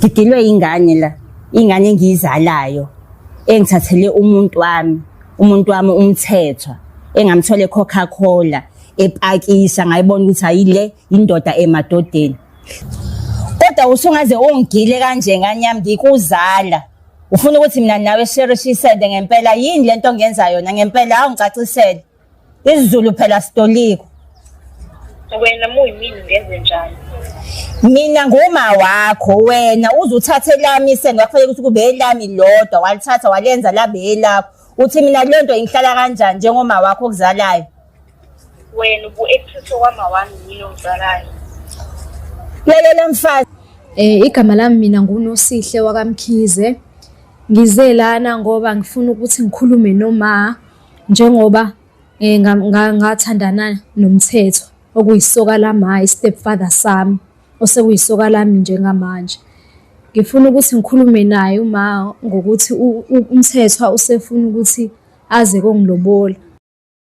Ngidilwe ingane la, ingane engiyizalayo engithathele umuntu wami umthethwa engamthole eCoca-Cola epakisha ngayibona ukuthi ayile indoda emadodeni. Kodwa usungaze ungigile kanje nganyami ngikuzala. Ufuna ukuthi mina nawe sirishisele ngempela yini lento ongenza yona ngempela awungicacisele. IsiZulu phela sitoliko. Wena muyimini ngenze njani? Mina nguma wakho wena uzuthathe lami isenga kufanele ukuthi kube elami lodwa walithatha walenza labe elakho. Uthi mina lento ingihlala kanjani njengoma wakho okuzalayo? Wena ubu-exit kwama wami yini ongizalayo? Lalela mfazi. Igama lami mina nguNosihle waKaMkhize. Ngize lana ngoba ngifuna ukuthi ngikhulume noma njengoba ngathandana nomthetho okuyisoka lami istepfather sami osekuyisoka lami njengamanje. Ngifuna ukuthi ngikhulume naye uma ngokuthi umthethwa usefuna ukuthi aze kongilobola